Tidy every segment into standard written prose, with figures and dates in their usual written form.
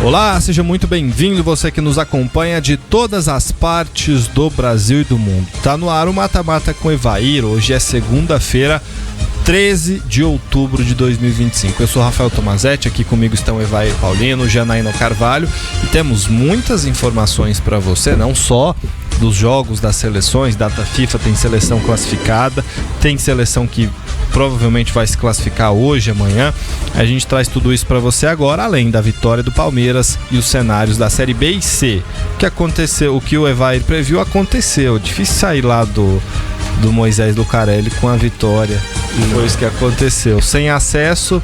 Olá, seja muito bem-vindo, você que nos acompanha de todas as partes do Brasil e do mundo. Tá no ar o Mata-Mata com Evair, hoje é segunda-feira, 13 de outubro de 2025. Eu sou Rafael Tomazetti, aqui comigo estão Evair Paulino, Janaína Carvalho e temos muitas informações para você, não só dos jogos das seleções. Data FIFA tem seleção classificada, tem seleção que provavelmente vai se classificar hoje, amanhã. A gente traz tudo isso para você agora, além da vitória do Palmeiras e os cenários da Série B e C. O que aconteceu, o que o Evair previu aconteceu. Difícil sair lá do Moisés Lucarelli com a vitória. Foi isso que aconteceu. Sem acesso,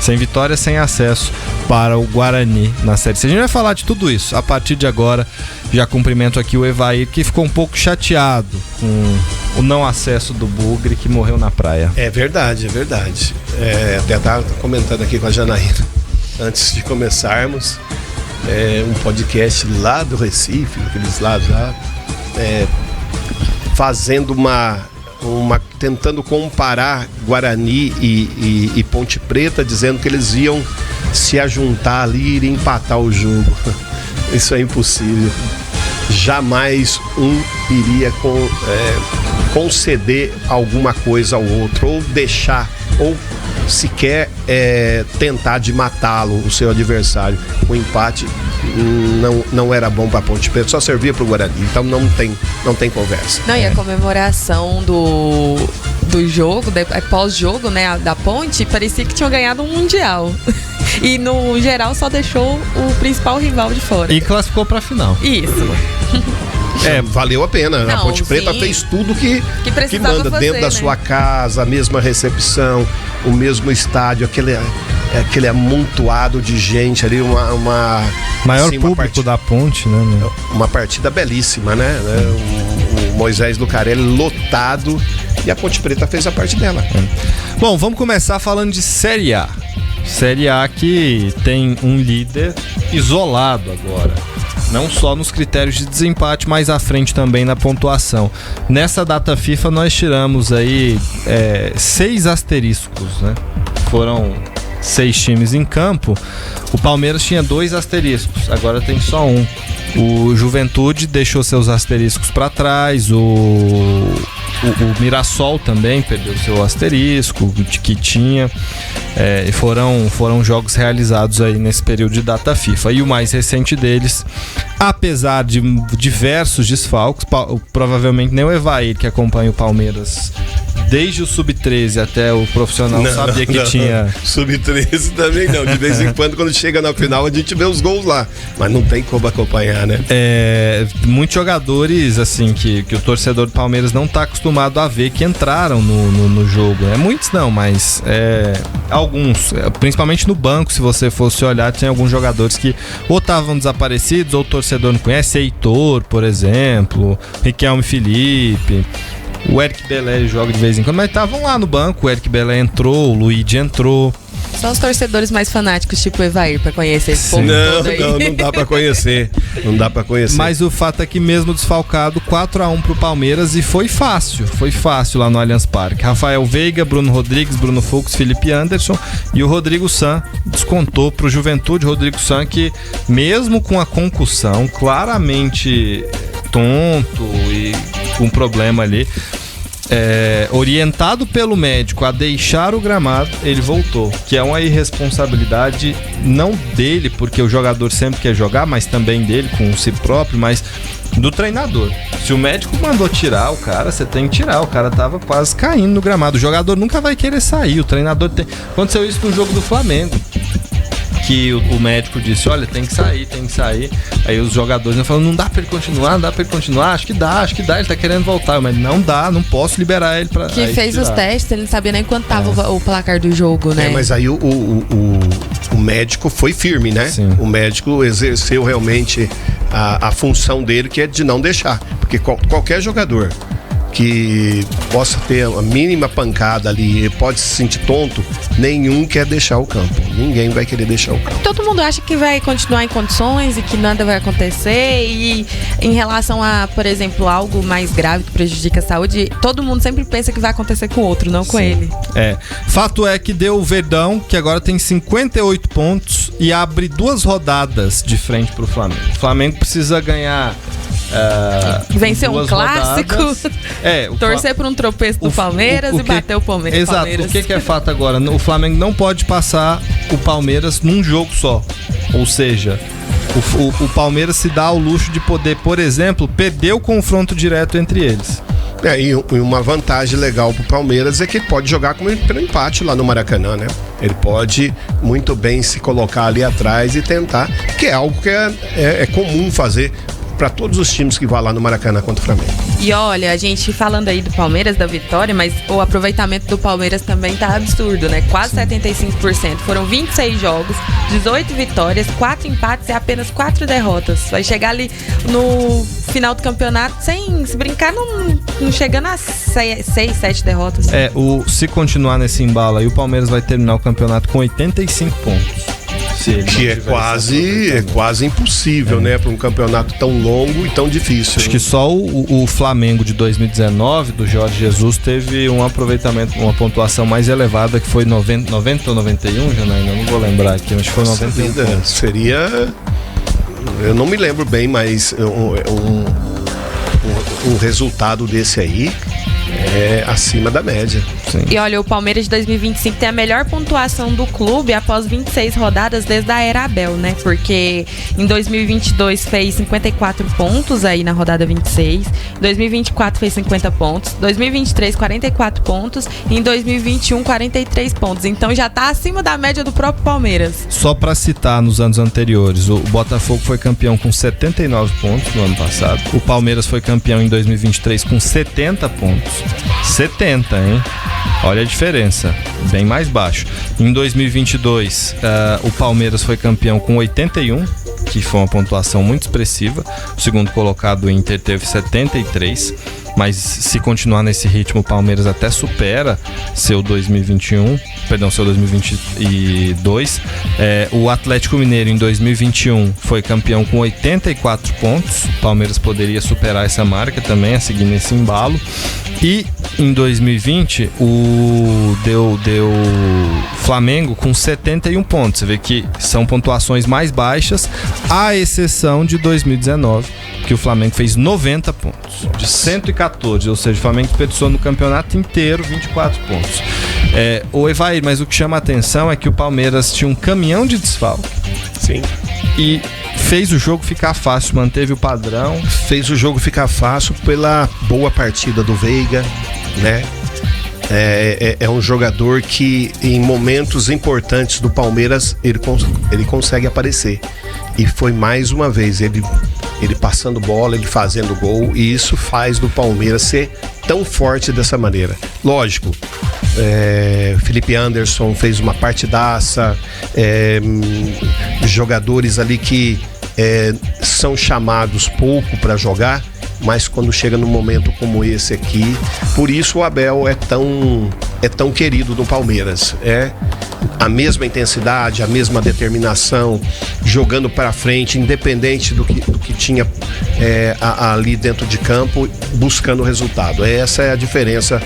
sem vitória, sem acesso para o Guarani na Série C. A gente vai falar de tudo isso a partir de agora. Já cumprimento aqui o Evair, que ficou um pouco chateado com o não acesso do Bugre, que morreu na praia. É verdade, é verdade. Até estava comentando aqui com a Janaína, antes de começarmos, um podcast lá do Recife, aqueles lados lá, fazendo tentando comparar Guarani e Ponte Preta, dizendo que eles iam se ajuntar ali e empatar o jogo. Isso é impossível. Jamais um iria conceder alguma coisa ao outro, ou deixar, ou sequer tentar de matá-lo, o seu adversário. O empate não era bom para Ponte Preta, só servia para o Guarani, então não tem conversa. Não, e a comemoração do jogo, pós-jogo, né, da Ponte, parecia que tinham ganhado um Mundial. E no geral só deixou o principal rival de fora. E classificou pra final. Isso. Valeu a pena. Não, a Ponte Preta fez tudo que manda fazer, dentro da sua casa, a mesma recepção, o mesmo estádio, aquele amontoado de gente ali, uma maior público da Ponte, né? Uma partida belíssima, né? O Moisés Lucarelli lotado, e a Ponte Preta fez a parte dela. Bom, vamos começar falando de Série A. Série A que tem um líder isolado agora, não só nos critérios de desempate, mas à frente também na pontuação. Nessa data FIFA nós tiramos aí 6 asteriscos, né? Foram 6 times em campo. O Palmeiras tinha 2 asteriscos, agora tem só um. O Juventude deixou seus asteriscos para trás, o Mirassol também perdeu seu asterisco que tinha. Foram jogos realizados aí nesse período de data FIFA. E o mais recente deles, apesar de diversos desfalques, provavelmente nem o Evair, que acompanha o Palmeiras desde o Sub-13 até o profissional, sabia que tinha. Sub-13 também não. De vez em quando chega na final, a gente vê os gols lá. Mas não tem como acompanhar, né? Muitos jogadores, assim, que o torcedor do Palmeiras não está acostumado a ver, que entraram no jogo. Muitos não, mas alguns. Principalmente no banco, se você fosse olhar, tem alguns jogadores que ou estavam desaparecidos, ou o torcedor não conhece. Heitor, por exemplo, Riquelme Felipe. O Eric Belé joga de vez em quando, mas estavam lá no banco. O Eric Belé entrou, o Luigi entrou. São os torcedores mais fanáticos, tipo o Evair, pra conhecer esse povo todo aí. Não dá pra conhecer. Não dá pra conhecer. Mas o fato é que mesmo desfalcado, 4-1 pro Palmeiras, e foi fácil lá no Allianz Parque. Rafael Veiga, Bruno Rodrigues, Bruno Fux, Felipe Anderson e o Rodrigo San descontou pro Juventude. Rodrigo San, que mesmo com a concussão, claramente tonto e com problema ali, orientado pelo médico a deixar o gramado, ele voltou, que é uma irresponsabilidade não dele, porque o jogador sempre quer jogar, mas também dele, com si próprio, mas do treinador. Se o médico mandou tirar o cara, você tem que tirar. O cara tava quase caindo no gramado. O jogador nunca vai querer sair, o treinador tem. Aconteceu isso no jogo do Flamengo, que o médico disse, olha, tem que sair. Aí os jogadores falaram, não dá pra ele continuar, acho que dá, ele tá querendo voltar, mas não dá, não posso liberar ele pra... Que fez tirar os testes, ele não sabia nem quanto tava o placar do jogo, né? Mas aí o médico foi firme, né? Sim. O médico exerceu realmente a função dele, que é de não deixar, porque qualquer jogador que possa ter a mínima pancada ali, pode se sentir tonto, nenhum quer deixar o campo. Ninguém vai querer deixar o campo. Todo mundo acha que vai continuar em condições e que nada vai acontecer, e em relação a, por exemplo, algo mais grave que prejudica a saúde, todo mundo sempre pensa que vai acontecer com o outro, não com ele. Fato é que deu o Verdão, que agora tem 58 pontos e abre 2 rodadas de frente pro Flamengo. O Flamengo precisa ganhar vencer um clássico, torcer por um tropeço do Palmeiras e bater o Palmeiras. Exato, o que é fato agora? O Flamengo não pode passar o Palmeiras num jogo só. Ou seja, o Palmeiras se dá ao luxo de poder, por exemplo, perder o confronto direto entre eles. E uma vantagem legal pro Palmeiras é que ele pode jogar pelo empate lá no Maracanã, né? Ele pode muito bem se colocar ali atrás e tentar, que é algo que é comum fazer para todos os times que vão lá no Maracanã contra o Flamengo. E olha, a gente falando aí do Palmeiras, da vitória, mas o aproveitamento do Palmeiras também tá absurdo, né? Quase 75%. Foram 26 jogos, 18 vitórias, 4 empates e apenas 4 derrotas. Vai chegar ali no final do campeonato sem se brincar, não chegando a 6, 7 derrotas. Se continuar nesse embalo aí, o Palmeiras vai terminar o campeonato com 85 pontos. Que é quase impossível, né? Para um campeonato tão longo e tão difícil. Acho que só o Flamengo de 2019, do Jorge Jesus, teve um aproveitamento, uma pontuação mais elevada, que foi 90 ou 91, Janaína? Não vou lembrar aqui, mas foi 91. Seria... Eu não me lembro bem, mas um resultado desse aí é acima da média. Sim. E olha, o Palmeiras de 2025 tem a melhor pontuação do clube após 26 rodadas desde a era Abel, né? Porque em 2022 fez 54 pontos aí na rodada 26, em 2024 fez 50 pontos, 2023 44 pontos e em 2021 43 pontos. Então já tá acima da média do próprio Palmeiras. Só pra citar, nos anos anteriores, o Botafogo foi campeão com 79 pontos no ano passado. O Palmeiras foi campeão em 2023 com 70 pontos. 70, hein? Olha a diferença, bem mais baixo. Em 2022, o Palmeiras foi campeão com 81, que foi uma pontuação muito expressiva. O segundo colocado, o Inter, teve 73. Mas se continuar nesse ritmo, o Palmeiras até supera seu 2022. O Atlético Mineiro em 2021 foi campeão com 84 pontos. O Palmeiras poderia superar essa marca também, a seguir nesse embalo. E em 2020 deu Flamengo com 71 pontos. Você vê que são pontuações mais baixas, à exceção de 2019, que o Flamengo fez 90 pontos, de 114, ou seja, o Flamengo desperdiçou no campeonato inteiro 24 pontos. O Evair, mas o que chama a atenção é que o Palmeiras tinha um caminhão de desfalque. Sim. E fez o jogo ficar fácil, manteve o padrão. Fez o jogo ficar fácil pela boa partida do Veiga, né? É um jogador que em momentos importantes do Palmeiras ele consegue aparecer. E foi mais uma vez ele passando bola, ele fazendo gol, e isso faz do Palmeiras ser tão forte dessa maneira. Lógico, Felipe Anderson fez uma partidaça, jogadores ali que são chamados pouco para jogar, mas quando chega num momento como esse aqui, por isso o Abel é tão querido no Palmeiras. A mesma intensidade, a mesma determinação, jogando para frente, independente do que tinha ali dentro de campo, buscando o resultado. Essa é a diferença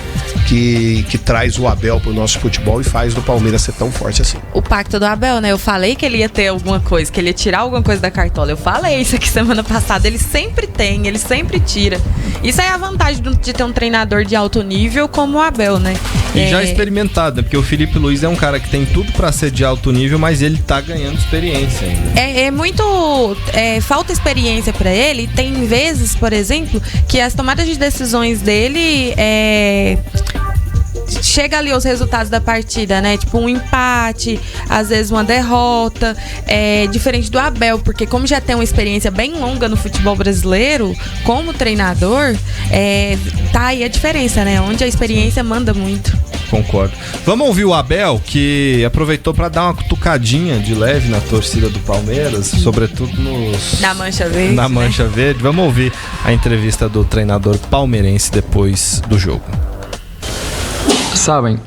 que traz o Abel pro nosso futebol e faz do Palmeiras ser tão forte assim. O pacto do Abel, né? Eu falei que ele ia ter alguma coisa, que ele ia tirar alguma coisa da cartola. Eu falei isso aqui semana passada. Ele sempre tem, ele sempre tira. Isso é a vantagem de ter um treinador de alto nível como o Abel, né? E já experimentado, né? Porque o Felipe Luiz é um cara que tem tudo pra ser de alto nível, mas ele tá ganhando experiência ainda. Falta experiência pra ele. Tem vezes, por exemplo, que as tomadas de decisões dele chega ali os resultados da partida, né? Tipo um empate, às vezes uma derrota. Diferente do Abel, porque como já tem uma experiência bem longa no futebol brasileiro, como treinador, tá aí a diferença, né? Onde a experiência manda muito. Concordo. Vamos ouvir o Abel, que aproveitou para dar uma cutucadinha de leve na torcida do Palmeiras, sobretudo na Mancha Verde. Na Mancha Verde. Vamos ouvir a entrevista do treinador palmeirense depois do jogo. Sabem,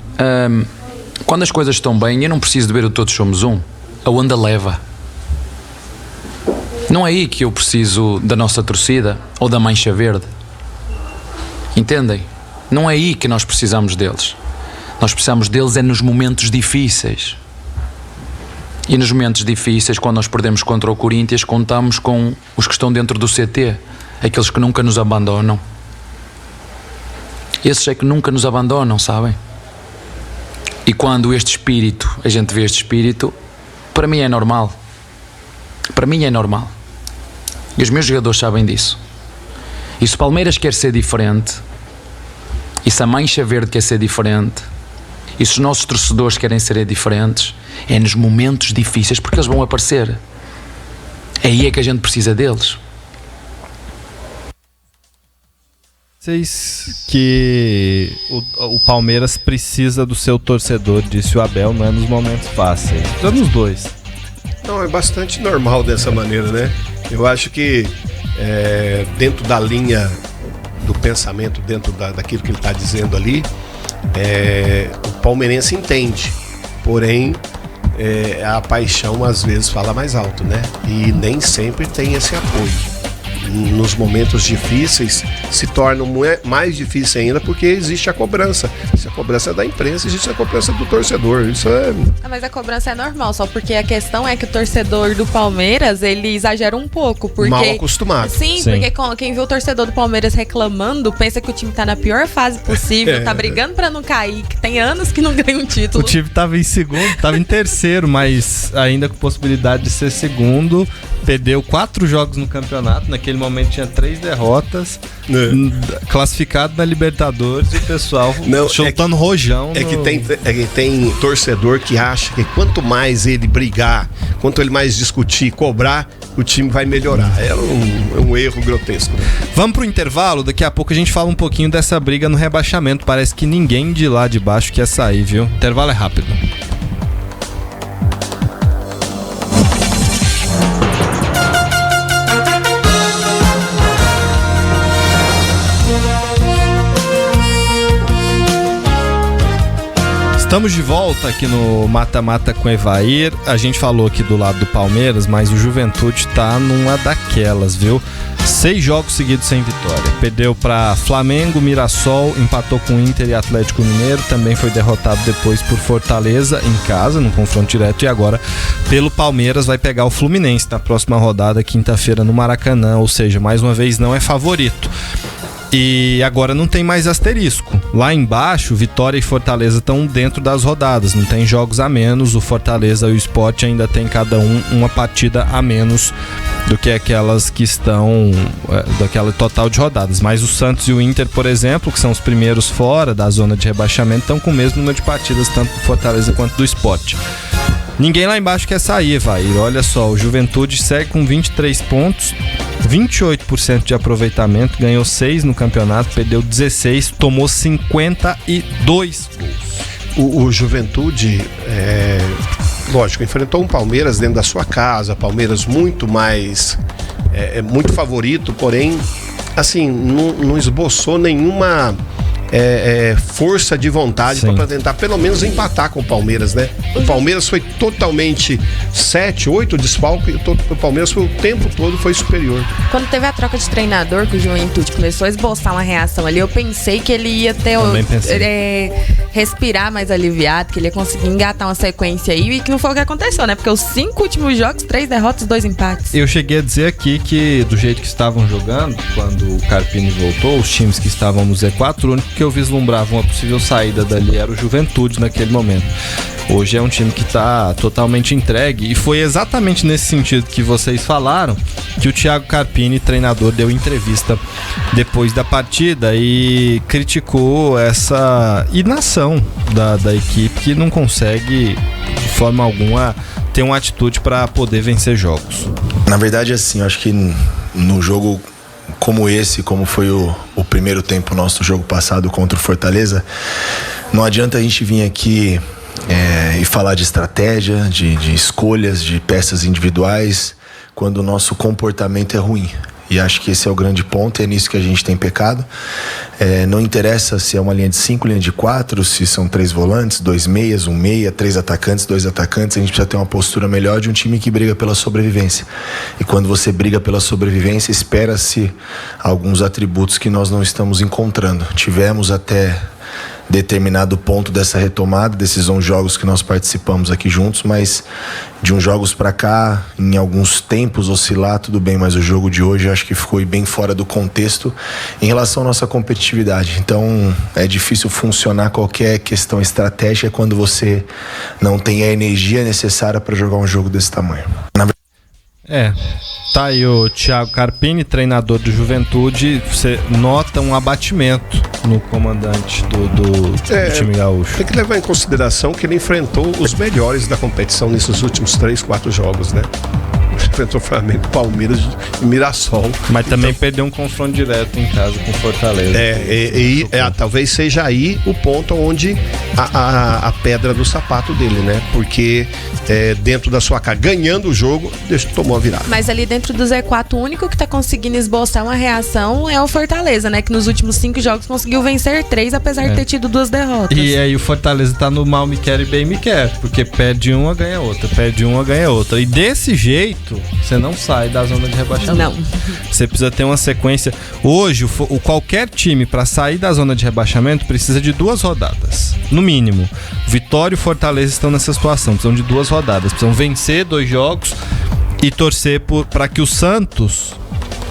quando as coisas estão bem, eu não preciso de ver o Todos Somos Um. A onda leva. Não é aí que eu preciso da nossa torcida ou da mancha verde. Entendem? Não é aí que nós precisamos deles. Nós precisamos deles é nos momentos difíceis. E nos momentos difíceis, quando nós perdemos contra o Corinthians, contamos com os que estão dentro do CT, aqueles que nunca nos abandonam. Esses é que nunca nos abandonam, sabem? E quando este espírito, a gente vê este espírito, para mim é normal. Para mim é normal. E os meus jogadores sabem disso. E se o Palmeiras quer ser diferente, e se a Mancha Verde quer ser diferente, e se os nossos torcedores querem ser diferentes, é nos momentos difíceis, porque eles vão aparecer. É aí é que a gente precisa deles. Vocês que o Palmeiras precisa do seu torcedor, disse o Abel, não é nos momentos fáceis. Precisa nos dois. Não, é bastante normal dessa maneira, né? Eu acho que dentro da linha do pensamento, dentro daquilo que ele está dizendo ali, o palmeirense entende, porém a paixão às vezes fala mais alto, né? E nem sempre tem esse apoio. Nos momentos difíceis se torna mais difícil ainda porque existe a cobrança. Se a cobrança é da imprensa, existe a cobrança do torcedor. Isso é... Mas a cobrança é normal, só porque a questão é que o torcedor do Palmeiras, ele exagera um pouco. Porque... Mal acostumado. Sim, porque quem vê o torcedor do Palmeiras reclamando, pensa que o time tá na pior fase possível, tá brigando pra não cair, que tem anos que não ganha um título. O time tava em segundo, tava em terceiro, mas ainda com possibilidade de ser segundo. Perdeu 4 jogos no campeonato, naquele momento tinha 3 derrotas, classificado na Libertadores, e o pessoal chutando rojão. Que tem torcedor que acha que quanto mais ele brigar, quanto ele mais discutir, cobrar, o time vai melhorar. É um erro grotesco. Vamos pro intervalo, daqui a pouco a gente fala um pouquinho dessa briga no rebaixamento. Parece que ninguém de lá de baixo quer sair, viu? O intervalo é rápido. Estamos de volta aqui no Mata Mata com Evair. A gente falou aqui do lado do Palmeiras, mas o Juventude tá numa daquelas, viu? 6 jogos seguidos sem vitória. Perdeu para Flamengo, Mirassol, empatou com Inter e Atlético Mineiro. Também foi derrotado depois por Fortaleza em casa, no confronto direto. E agora, pelo Palmeiras, vai pegar o Fluminense na próxima rodada, quinta-feira, no Maracanã. Ou seja, mais uma vez, não é favorito. E agora não tem mais asterisco. Lá embaixo, Vitória e Fortaleza estão dentro das rodadas, não tem jogos a menos. O Fortaleza e o Sport ainda tem cada uma partida a menos do que aquelas que estão daquela total de rodadas. Mas o Santos e o Inter, por exemplo, que são os primeiros fora da zona de rebaixamento, estão com o mesmo número de partidas, tanto do Fortaleza quanto do Sport. Ninguém lá embaixo quer sair, vai. Olha só, o Juventude segue com 23 pontos, 28% de aproveitamento, ganhou 6 no campeonato, perdeu 16, tomou 52 gols. O Juventude, lógico, enfrentou um Palmeiras dentro da sua casa, Palmeiras muito mais, muito favorito, porém, assim, não esboçou nenhuma... força de vontade para tentar pelo menos empatar com o Palmeiras, né? O Palmeiras foi totalmente 7, 8 desfalques, o Palmeiras foi o tempo todo foi superior. Quando teve a troca de treinador, que o Juventude começou a esboçar uma reação ali, eu pensei que ele ia ter respirar mais aliviado, que ele ia conseguir engatar uma sequência aí, e que não foi o que aconteceu, né? Porque os 5 últimos jogos, 3 derrotas, 2 empates. Eu cheguei a dizer aqui que do jeito que estavam jogando, quando o Carpini voltou, os times que estavam no Z4, o único que eu vislumbrava uma possível saída dali era o Juventude naquele momento. Hoje é um time que está totalmente entregue, e foi exatamente nesse sentido que vocês falaram que o Thiago Carpini, treinador, deu entrevista depois da partida e criticou essa inação da equipe, que não consegue de forma alguma ter uma atitude para poder vencer jogos. Na verdade, assim, eu acho que no jogo como esse, como foi o primeiro tempo nosso jogo passado contra o Fortaleza, não adianta a gente vir aqui e falar de estratégia, de escolhas, de peças individuais, quando o nosso comportamento é ruim. E acho que esse é o grande ponto, é nisso que a gente tem pecado. Não interessa se é uma linha de 5, linha de 4, se são 3 volantes, 2 meias, 1 meia, 3 atacantes, 2 atacantes. A gente precisa ter uma postura melhor de um time que briga pela sobrevivência. E quando você briga pela sobrevivência, espera-se alguns atributos que nós não estamos encontrando. Tivemos até determinado ponto dessa retomada, desses 11 jogos que nós participamos aqui juntos, mas de uns jogos para cá, em alguns tempos oscilar, tudo bem, mas o jogo de hoje acho que ficou bem fora do contexto em relação à nossa competitividade. Então é difícil funcionar qualquer questão estratégica quando você não tem a energia necessária para jogar um jogo desse tamanho. Tá aí o Thiago Carpini, treinador do Juventude. Você nota um abatimento no comandante do time gaúcho. Tem que levar em consideração que ele enfrentou os melhores da competição nesses últimos 3, 4 jogos, né? Enfrentou Flamengo, Palmeiras e Mirassol. Mas também perdeu um confronto direto em casa com Fortaleza. Talvez seja aí o ponto onde a pedra do sapato dele, né? Porque dentro da sua casa, ganhando o jogo, tomou a virada. Mas ali dentro do Z4, o único que tá conseguindo esboçar uma reação é o Fortaleza, né? Que nos últimos 5 jogos conseguiu vencer 3, apesar de ter tido 2 derrotas. E aí o Fortaleza tá no mal me quer e bem me quer, porque perde uma, ganha outra, perde uma, ganha outra. E desse jeito, você não sai da zona de rebaixamento. Não. Você precisa ter uma sequência. Hoje, qualquer time, para sair da zona de rebaixamento, precisa de 2 rodadas. No mínimo. Vitória e Fortaleza estão nessa situação. Precisam de 2 rodadas. Precisam vencer 2 jogos e torcer para que o Santos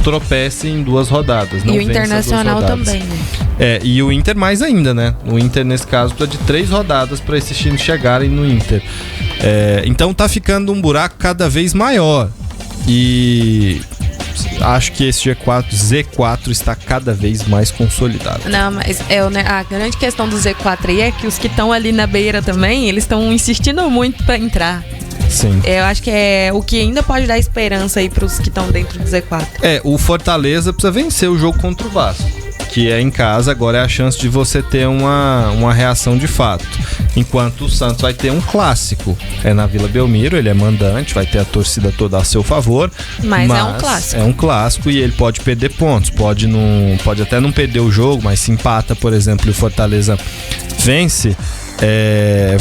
tropece em 2 rodadas. Não e o Internacional também, né? E o Inter mais ainda, né? O Inter, nesse caso, precisa de 3 rodadas para esses times chegarem no Inter. Então tá ficando um buraco cada vez maior. E acho que esse Z4 está cada vez mais consolidado. Não, mas a grande questão do Z4 aí é que os que estão ali na beira também, eles estão insistindo muito para entrar. Sim. Eu acho que é o que ainda pode dar esperança aí pros que estão dentro do Z4. O Fortaleza precisa vencer o jogo contra o Vasco, que é em casa. Agora é a chance de você ter uma reação de fato. Enquanto o Santos vai ter um clássico. É na Vila Belmiro, ele é mandante, vai ter a torcida toda a seu favor. Mas é um clássico. É um clássico e ele pode perder pontos. Pode até não perder o jogo, mas se empata, por exemplo, e o Fortaleza vence,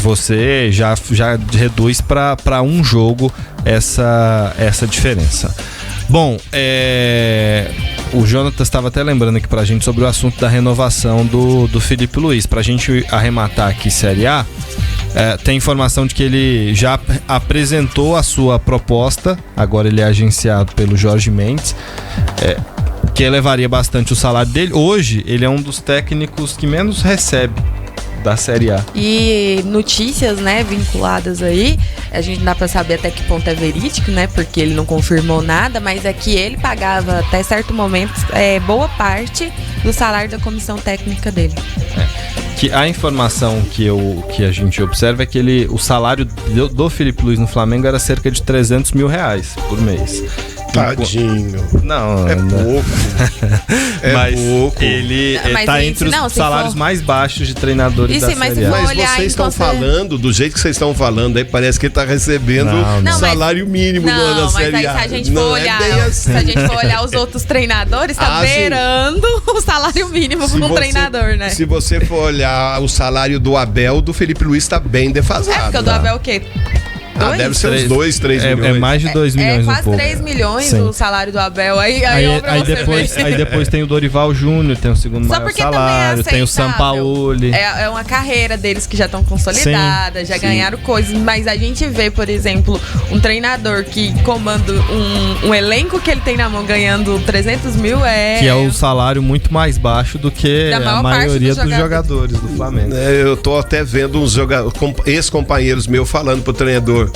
você já reduz para um jogo essa diferença. Bom, o Jonatas estava até lembrando aqui pra gente sobre o assunto da renovação do Felipe Luiz. Pra gente arrematar aqui Série A, tem informação de que ele já apresentou a sua proposta, agora ele é agenciado pelo Jorge Mendes, que elevaria bastante o salário dele. Hoje, ele é um dos técnicos que menos recebe da Série A. E notícias, né, vinculadas aí, a gente não dá pra saber até que ponto é verídico, né, porque ele não confirmou nada, mas é que ele pagava até certo momento boa parte do salário da comissão técnica dele. Que a informação que a gente observa é que o salário do Felipe Luiz no Flamengo era cerca de R$300 mil por mês. Tadinho. Não, pouco. Mas pouco. Ele tá entre os salários mais baixos de treinadores da Série A. Mas vocês estão falando, do jeito que vocês estão falando, aí parece que ele tá recebendo salário mínimo na Série A. Mas aí, se a gente for olhar os outros treinadores, tá beirando o salário mínimo para um treinador, né? Se você for olhar o salário do Abel, do Felipe Luiz tá bem defasado. Porque o do Abel é o quê? Deve ser uns 2, 3 milhões. É mais de 2 milhões. Quase 3 milhões o salário do Abel. Aí depois tem o Dorival Júnior, tem o segundo maior salário, tem o Sampaoli. É uma carreira deles que já estão consolidadas, já ganharam coisas. Mas a gente vê, por exemplo, um treinador que comanda um elenco que ele tem na mão ganhando 300 mil que é o salário muito mais baixo do que a maioria dos jogadores do Flamengo. Eu tô até vendo uns ex-companheiros meus falando pro treinador: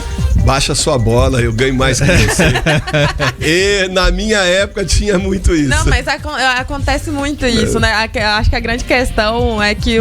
baixa sua bola, eu ganho mais que você. E na minha época tinha muito isso. Não, mas acontece muito isso, né? Acho que a grande questão é que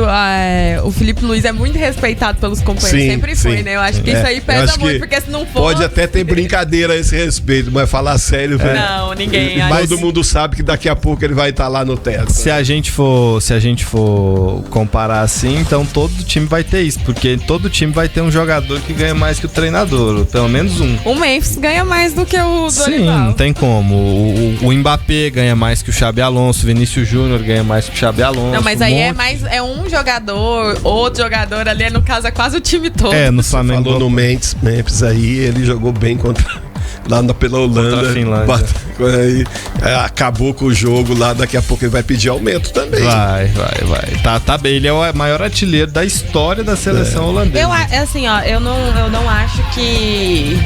o Felipe Luiz é muito respeitado pelos companheiros. Sempre foi, né? Eu acho que isso aí pesa muito, porque se não for... Pode até ter brincadeira a esse respeito, mas falar sério, velho. Não, ninguém. Todo mundo sabe que daqui a pouco ele vai estar lá no teto. Se a gente for comparar assim, então todo time vai ter isso, porque todo time vai ter um jogador que ganha mais que o treinador. jogador, pelo menos um. O Memphis ganha mais do que o Dorival. Sim, não tem como. O Mbappé ganha mais que o Xabi Alonso, o Vinícius Júnior ganha mais que o Xabi Alonso. Não, mas aí é um jogador, outro jogador ali, no caso é quase o time todo. No Flamengo. Falou no Memphis aí, ele jogou bem lá pela Holanda. Contra a Finlândia. Aí, acabou com o jogo lá, daqui a pouco ele vai pedir aumento também. Vai. Tá bem, ele é o maior artilheiro da história da seleção holandesa. Eu não acho que...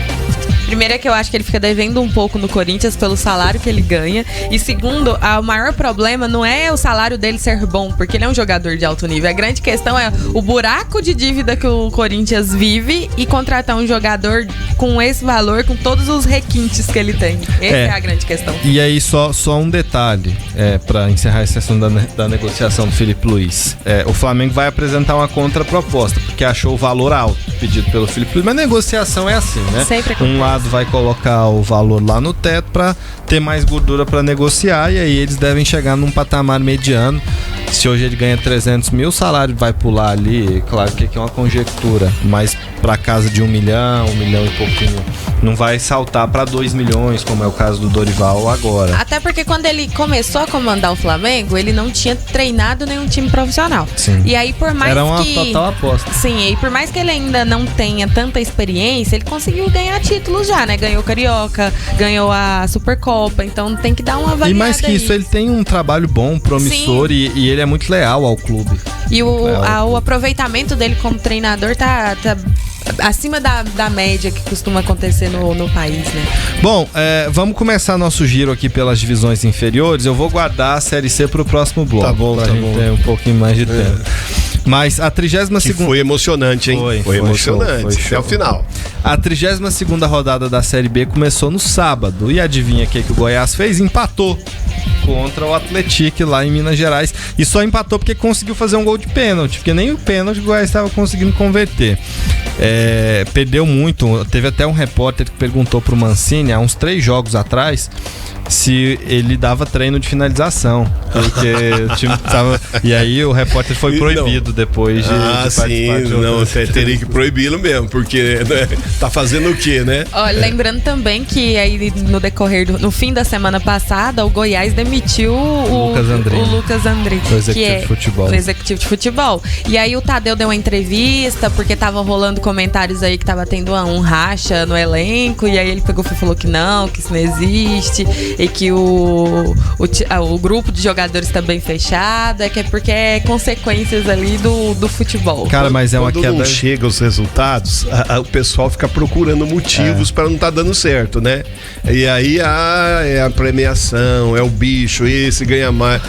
Primeiro é que eu acho que ele fica devendo um pouco no Corinthians pelo salário que ele ganha. E segundo, o maior problema não é o salário dele ser bom, porque ele é um jogador de alto nível. A grande questão é o buraco de dívida que o Corinthians vive e contratar um jogador com esse valor, com todos os requintes que ele tem. Essa é a grande questão. E aí, só um detalhe, para encerrar essa questão da negociação do Felipe Luiz. O Flamengo vai apresentar uma contraproposta, porque achou o valor alto pedido pelo Felipe Luiz. Mas negociação é assim, né? Sempre acontece. Um lado vai colocar o valor lá no teto para ter mais gordura para negociar, e aí eles devem chegar num patamar mediano. Se hoje ele ganha 300 mil, o salário vai pular ali, claro que aqui é uma conjectura, mas para casa de 1 milhão e pouquinho, não vai saltar para 2 milhões, como é o caso do Dorival agora. Até porque quando ele começou a comandar o Flamengo, ele não tinha treinado nenhum time profissional. Sim. E aí, por mais era uma total aposta. Sim, e por mais que ele ainda não tenha tanta experiência, ele conseguiu ganhar títulos já, né? Ganhou o Carioca, ganhou a Supercopa, então tem que dar uma avaliada. E mais que isso, ele tem um trabalho bom, promissor, e ele é muito leal ao clube. E o aproveitamento dele como treinador tá acima da média que costuma acontecer no país, né? Bom, vamos começar nosso giro aqui pelas divisões inferiores. Eu vou guardar a Série C pro próximo bloco. Tá bom, pra gente ter um pouquinho mais de tempo. Mas a 32ª... Foi emocionante, hein? Foi emocionante. Show. Até o final. A 32ª rodada da Série B começou no sábado. E adivinha o que o Goiás fez? Empatou contra o Atlético lá em Minas Gerais. E só empatou porque conseguiu fazer um gol de pênalti, porque nem o pênalti o Goiás estava conseguindo converter. Perdeu muito. Teve até um repórter que perguntou pro Mancini há uns 3 jogos atrás se ele dava treino de finalização, porque o time tava... E aí o repórter foi proibido depois de participar de não, teria que proibi-lo mesmo, porque tá fazendo o quê, né? Lembrando também que aí no fim da semana passada, o Goiás demitiu o Lucas André, que é o executivo de futebol. E aí o Tadeu deu uma entrevista, porque tava rolando comentários aí que tava tendo um racha no elenco, e aí ele pegou e falou que isso não existe, e que o grupo de jogadores tá bem fechado, que é porque é consequências ali do futebol. Cara, mas é uma queda... Quando não chega os resultados, o pessoal fica procurando motivos para não tá dando certo, né? E aí, é a premiação, é o bicho, esse ganha mais.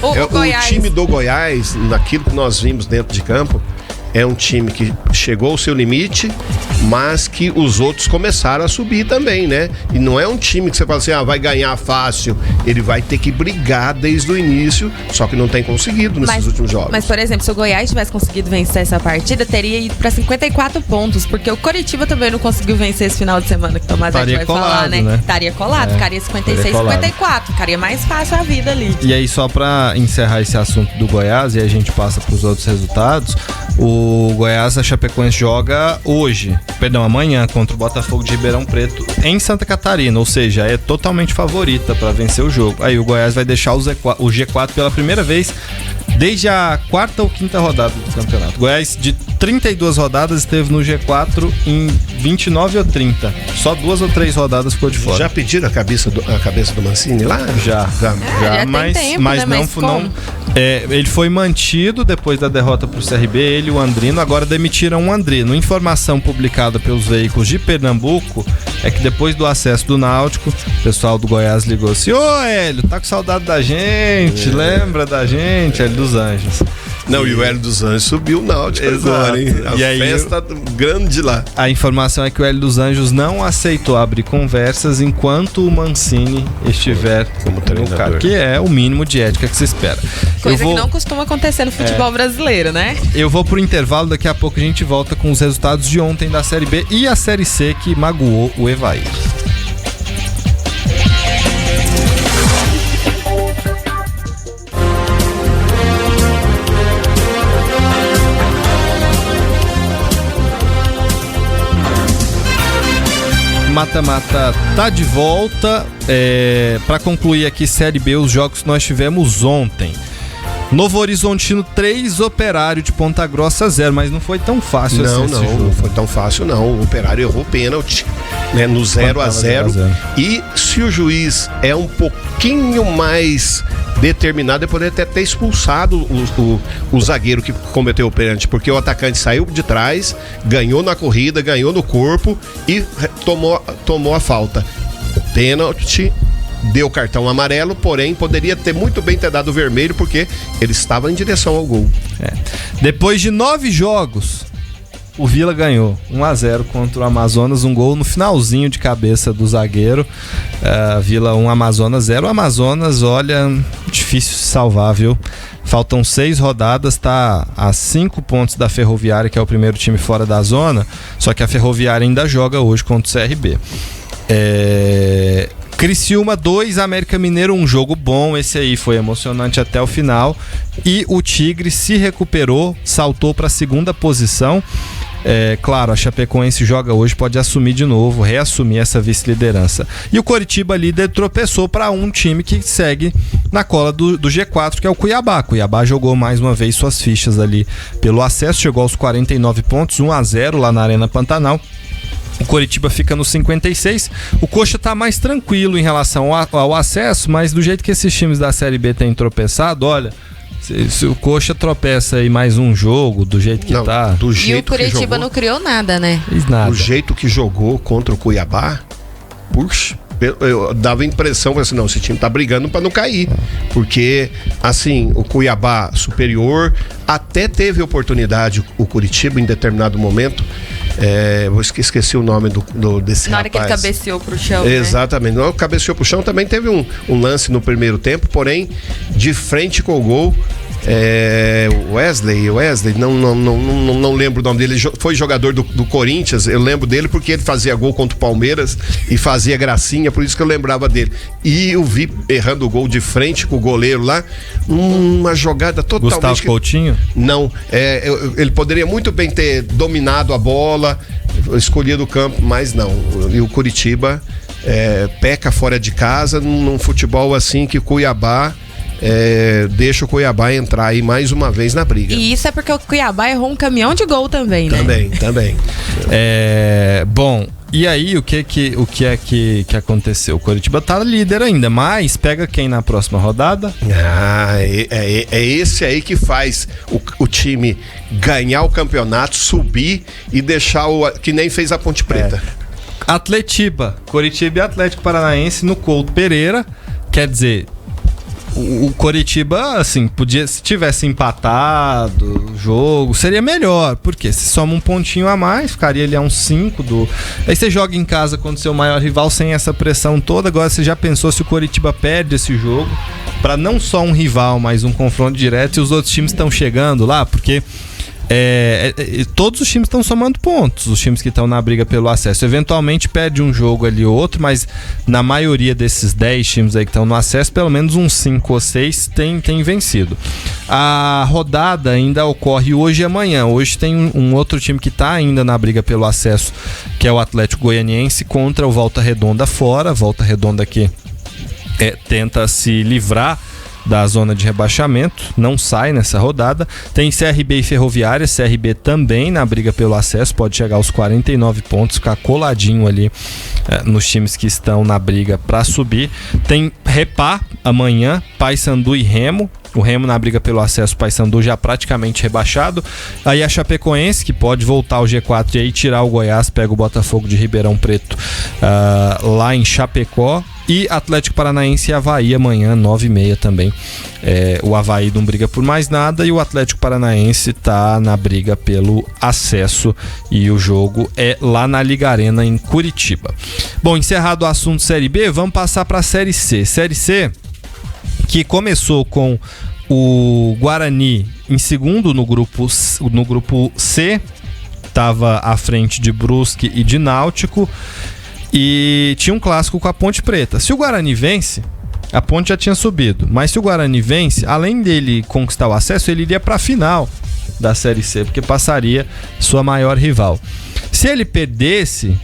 O time do Goiás, naquilo que nós vimos dentro de campo, é um time que chegou ao seu limite, mas que os outros começaram a subir também, né? E não é um time que você fala assim, vai ganhar fácil. Ele vai ter que brigar desde o início, só que não tem conseguido nesses últimos jogos. Mas, por exemplo, se o Goiás tivesse conseguido vencer essa partida, teria ido para 54 pontos, porque o Coritiba também não conseguiu vencer esse final de semana, que o Tomazete vai falar, né? Estaria colado, ficaria 56, 54, ficaria mais fácil a vida ali. E aí, só para encerrar esse assunto do Goiás, e a gente passa para os outros resultados, o Goiás, a Chapecoense joga amanhã contra o Botafogo de Ribeirão Preto em Santa Catarina, ou seja, é totalmente favorita para vencer o jogo. Aí o Goiás vai deixar o G4 pela primeira vez desde a 4ª ou 5ª rodada do campeonato. O Goiás, de 32 rodadas, esteve no G4 em 29 ou 30. Só 2 ou 3 rodadas ficou de fora. Já pediram a cabeça do Mancini lá? Já, mas tempo, mas né? não. Ele foi mantido depois da derrota pro CRB, ele e o Andrino. Agora demitiram o Andrino. Informação publicada pelos veículos de Pernambuco é que depois do acesso do Náutico, o pessoal do Goiás ligou assim: ô Hélio, tá com saudade da gente? Lembra da gente? Hélio dos Anjos. Não, e o Hélio dos Anjos subiu o Náutico agora, hein? A festa grande lá. A informação é que o Hélio dos Anjos não aceitou abrir conversas enquanto o Mancini estiver como treinador, que é o mínimo de ética que se espera. Coisa que não costuma acontecer no futebol brasileiro, né? Eu vou pro intervalo, daqui a pouco a gente volta com os resultados de ontem da Série B e a Série C que magoou o Evair. Mata-Mata tá de volta. Para concluir aqui Série B, os jogos que nós tivemos ontem. Novo Horizontino 3, Operário de Ponta Grossa 0, mas não foi tão fácil não, esse não, jogo. não foi tão fácil não. O Operário errou pênalti, né, no 0-0. E se o juiz é um pouquinho mais determinado, ele poderia até ter expulsado o zagueiro que cometeu o pênalti, porque o atacante saiu de trás, ganhou na corrida, ganhou no corpo e tomou a falta. Pênalti. Deu cartão amarelo, porém poderia ter muito bem ter dado vermelho, porque ele estava em direção ao gol. Depois de 9 jogos, o Vila ganhou 1-0 contra o Amazonas, um gol no finalzinho de cabeça do zagueiro. Vila 1, Amazonas 0. O Amazonas, olha, difícil de salvar, viu? Faltam 6 rodadas, tá a 5 pontos da Ferroviária, que é o primeiro time fora da zona, só que a Ferroviária ainda joga hoje contra o CRB. Criciúma 2, América Mineiro, um jogo bom, esse aí foi emocionante até o final, e o Tigre se recuperou, saltou para a segunda posição. Claro, a Chapecoense joga hoje, pode assumir de novo, reassumir essa vice-liderança. E o Coritiba, líder, tropeçou para um time que segue na cola do G4, que é o Cuiabá. Cuiabá jogou mais uma vez suas fichas ali pelo acesso, chegou aos 49 pontos, 1-0 lá na Arena Pantanal. O Coritiba fica no 56. O Coxa tá mais tranquilo em relação ao acesso, mas do jeito que esses times da Série B têm tropeçado, olha, se o Coxa tropeça aí mais um jogo, do jeito que tá... Do jeito e o Coritiba não criou nada, né? Nada. Do jeito que jogou contra o Cuiabá, puxa, eu dava a impressão, assim, não, esse time tá brigando para não cair, porque assim, o Cuiabá superior, até teve oportunidade o Coritiba em determinado momento. Eu esqueci o nome desse rapaz. Na hora que ele cabeceou pro chão, exatamente, né? Cabeceou pro chão, também teve um lance no primeiro tempo, porém de frente com o gol. Wesley, não lembro o nome dele. Ele foi jogador do Corinthians. Eu lembro dele porque ele fazia gol contra o Palmeiras e fazia gracinha, por isso que eu lembrava dele. E eu vi errando o gol de frente com o goleiro lá, uma jogada totalmente... Gustavo Coutinho? Não, ele poderia muito bem ter dominado a bola, escolhido o campo, mas não. E o Coritiba peca fora de casa num futebol assim que o Cuiabá deixa o Cuiabá entrar aí mais uma vez na briga. E isso é porque o Cuiabá errou um caminhão de gol também, né? Também. Bom, e aí o que é que aconteceu? O Coritiba tá líder ainda, mas pega quem na próxima rodada? É esse aí que faz o time ganhar o campeonato, subir e deixar que nem fez a Ponte Preta. Atletiba, Coritiba e Atlético Paranaense no Couto Pereira, quer dizer... O Coritiba, assim, se tivesse empatado o jogo, seria melhor, porque se soma um pontinho a mais, ficaria ali a uns 5 Aí você joga em casa contra o seu maior rival sem essa pressão toda. Agora você já pensou se o Coritiba perde esse jogo para não só um rival, mas um confronto direto, e os outros times estão chegando lá, porque todos os times estão somando pontos, os times que estão na briga pelo acesso. Eventualmente perde um jogo ali ou outro, mas na maioria desses 10 times aí que estão no acesso, pelo menos uns 5 ou 6 tem vencido. A rodada ainda ocorre hoje e amanhã. Hoje tem um outro time que está ainda na briga pelo acesso, que é o Atlético Goianiense contra o Volta Redonda fora. Volta Redonda que tenta se livrar da zona de rebaixamento, não sai nessa rodada. Tem CRB e Ferroviária, CRB também na briga pelo acesso, pode chegar aos 49 pontos, ficar coladinho ali nos times que estão na briga para subir. Tem Repá amanhã, Paysandu e Remo. O Remo na briga pelo acesso, Paysandu já praticamente rebaixado. Aí a Chapecoense, que pode voltar ao G4 e aí tirar o Goiás, pega o Botafogo de Ribeirão Preto lá em Chapecó. E Atlético Paranaense e Avaí amanhã, 9h30 também. O Avaí não briga por mais nada e o Atlético Paranaense tá na briga pelo acesso. E o jogo é lá na Liga Arena, em Curitiba. Bom, encerrado o assunto Série B, vamos passar para a Série C. Série C, que começou com o Guarani em segundo no grupo C. Estava à frente de Brusque e de Náutico. E tinha um clássico com a Ponte Preta. Se o Guarani vence, a Ponte já tinha subido. Mas se o Guarani vence, além dele conquistar o acesso, ele iria para a final da Série C, porque passaria sua maior rival. Se ele perdesse,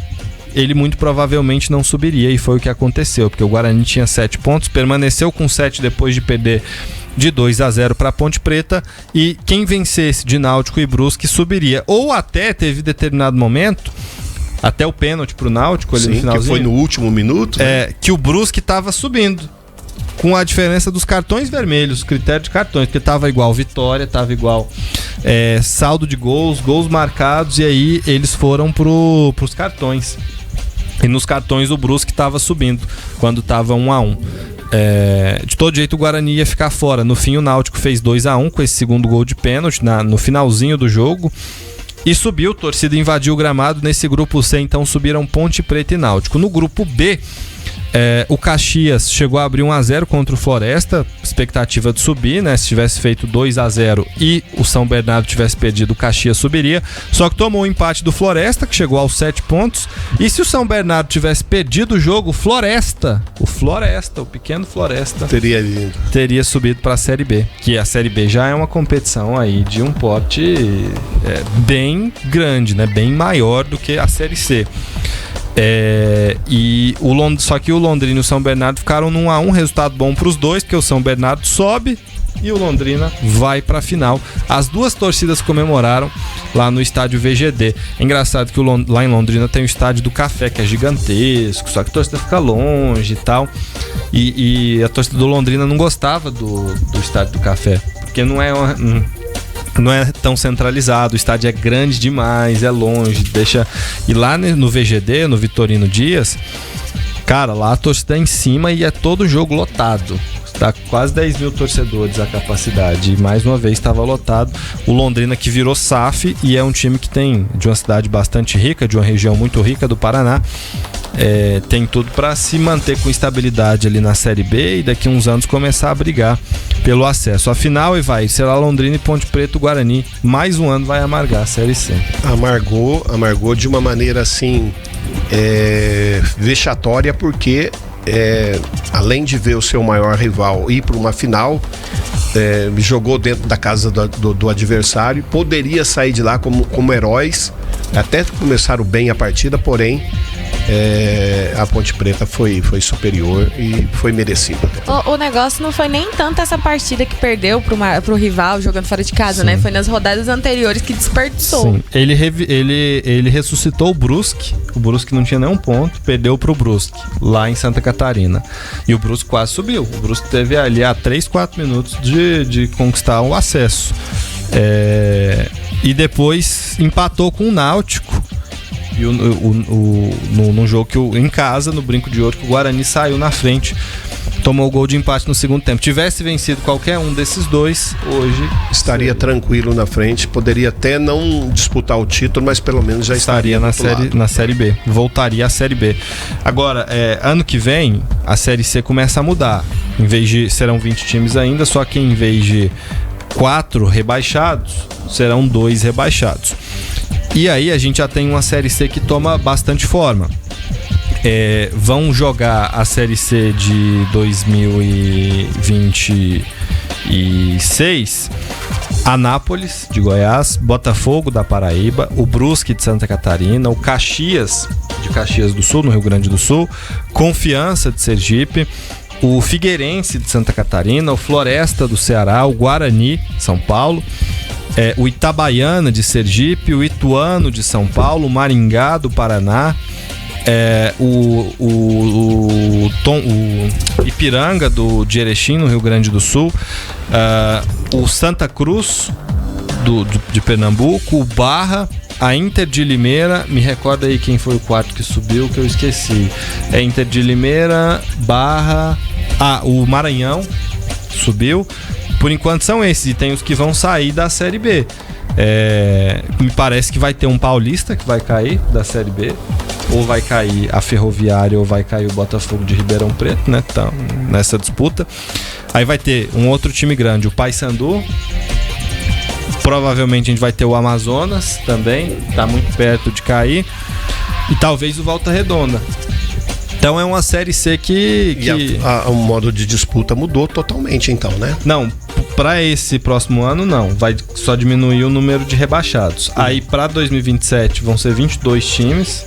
ele muito provavelmente não subiria, e foi o que aconteceu, porque o Guarani tinha 7 pontos, permaneceu com 7 depois de perder de 2-0 para Ponte Preta, e quem vencesse de Náutico e Brusque subiria, ou até teve determinado momento, até o pênalti pro Náutico ali no finalzinho, que foi no último minuto, né? Que o Brusque estava subindo, com a diferença dos cartões vermelhos, critério de cartões, porque tava igual vitória, tava igual saldo de gols marcados, e aí eles foram pros cartões. E nos cartões o Brusque tava subindo, quando tava 1-1. De todo jeito o Guarani ia ficar fora. No fim o Náutico fez 2-1 com esse segundo gol de pênalti no finalzinho do jogo. E subiu, torcida invadiu o gramado. Nesse grupo C, então, subiram Ponte Preta e Náutico. No grupo B, o Caxias chegou a abrir 1-0 contra o Floresta, expectativa de subir, né? Se tivesse feito 2-0 e o São Bernardo tivesse perdido, o Caxias subiria. Só que tomou o empate do Floresta, que chegou aos 7 pontos. E se o São Bernardo tivesse perdido o jogo, o pequeno Floresta, teria subido para a Série B. Que a Série B já é uma competição aí de um porte bem grande, né? Bem maior do que a Série C. Só que o Londrina e o São Bernardo ficaram num 1-1, resultado bom para os dois, porque o São Bernardo sobe e o Londrina vai para a final. As duas torcidas comemoraram lá no estádio VGD. É engraçado que lá em Londrina tem o estádio do Café, que é gigantesco, só que a torcida fica longe e tal. E a torcida do Londrina não gostava do estádio do Café, porque não é tão centralizado, o estádio é grande demais, é longe, deixa... E lá no VGD, no Vitorino Dias, cara, lá a torcida é em cima e é todo jogo lotado. Dá quase 10 mil torcedores a capacidade, e mais uma vez estava lotado. O Londrina, que virou SAF, e é um time que tem de uma cidade bastante rica, de uma região muito rica do Paraná, tem tudo para se manter com estabilidade ali na Série B e daqui a uns anos começar a brigar pelo acesso. Afinal, será Londrina e Ponte Preta. O Guarani mais um ano vai amargar a Série C. Amargou de uma maneira assim vexatória, porque além de ver o seu maior rival ir para uma final, jogou dentro da casa do adversário, poderia sair de lá como heróis, até começaram bem a partida, porém a Ponte Preta foi superior e foi merecido. O negócio não foi nem tanto essa partida que perdeu pro rival jogando fora de casa, Sim. né? Foi nas rodadas anteriores que desperdiçou. Sim. Ele ressuscitou o Brusque. O Brusque não tinha nenhum ponto, perdeu pro Brusque lá em Santa Catarina. E o Brusque quase subiu. O Brusque teve ali a 3-4 minutos de conquistar o acesso. E depois empatou com o Náutico. E num jogo em casa, no Brinco de Ouro, que o Guarani saiu na frente, tomou o gol de empate no segundo tempo. Tivesse vencido qualquer um desses dois, hoje estaria tranquilo na frente, poderia até não disputar o título, mas pelo menos já estaria na Série B, voltaria à Série B. Agora, ano que vem, a Série C começa a mudar. Serão 20 times ainda, só que em vez de 4 rebaixados, serão 2 rebaixados. E aí a gente já tem uma Série C que toma bastante forma. Vão jogar a Série C de 2026 Anápolis, de Goiás, Botafogo, da Paraíba, o Brusque, de Santa Catarina, o Caxias, de Caxias do Sul, no Rio Grande do Sul, Confiança, de Sergipe, o Figueirense, de Santa Catarina, o Floresta, do Ceará, o Guarani, São Paulo, o Itabaiana, de Sergipe, o Ituano, de São Paulo, o Maringá, do Paraná, o Ipiranga, de Erechim, no Rio Grande do Sul, o Santa Cruz, de Pernambuco, o Barra, a Inter de Limeira. Me recorda aí quem foi o quarto que subiu, que eu esqueci. Inter de Limeira, Barra, o Maranhão subiu. Por enquanto são esses, e tem os que vão sair da Série B. Me parece que vai ter um paulista que vai cair da Série B, ou vai cair a Ferroviária, ou vai cair o Botafogo de Ribeirão Preto, né? Então, nessa disputa. Aí vai ter um outro time grande, o Paysandu. Provavelmente a gente vai ter o Amazonas também, tá muito perto de cair. E talvez o Volta Redonda. Então é uma Série C que... o modo de disputa mudou totalmente, então, né? Não, para esse próximo ano não, vai só diminuir o número de rebaixados. Aí para 2027 vão ser 22 times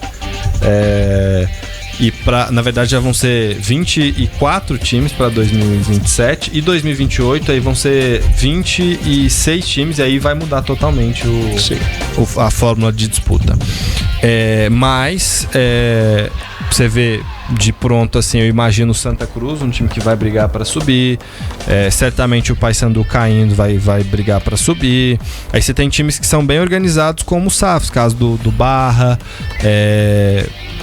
Na verdade já vão ser 24 times para 2027 e 2028 aí vão ser 26 times e aí vai mudar totalmente a fórmula de disputa. Mas você vê de pronto assim, eu imagino o Santa Cruz, um time que vai brigar para subir, certamente o Paysandu caindo vai brigar para subir. Aí você tem times que são bem organizados como o SAFs, caso do Barra.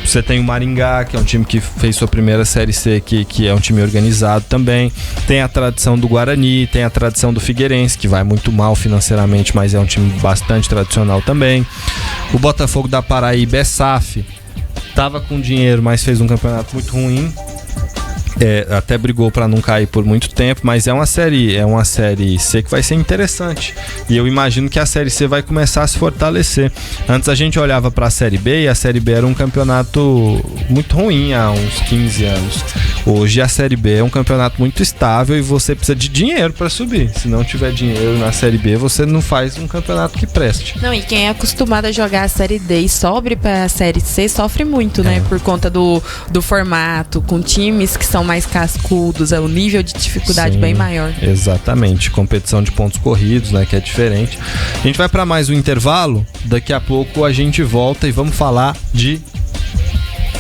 Você tem o Maringá, que é um time que fez sua primeira Série C, que é um time organizado também. Tem a tradição do Guarani, tem a tradição do Figueirense, que vai muito mal financeiramente, mas é um time bastante tradicional também. O Botafogo da Paraíba é SAF, tava com dinheiro, mas fez um campeonato muito ruim. Até brigou para não cair por muito tempo, mas é uma série C que vai ser interessante. E eu imagino que a Série C vai começar a se fortalecer. Antes a gente olhava para a Série B e a Série B era um campeonato muito ruim há uns 15 anos. Hoje a Série B é um campeonato muito estável e você precisa de dinheiro para subir. Se não tiver dinheiro na Série B, você não faz um campeonato que preste. Não, e quem é acostumado a jogar a Série D e sobe para a Série C sofre muito, né? Por conta do formato, com times que são mais cascudos, o nível de dificuldade bem maior. Exatamente, competição de pontos corridos, né, que é diferente. A gente vai para mais um intervalo, daqui a pouco a gente volta e vamos falar de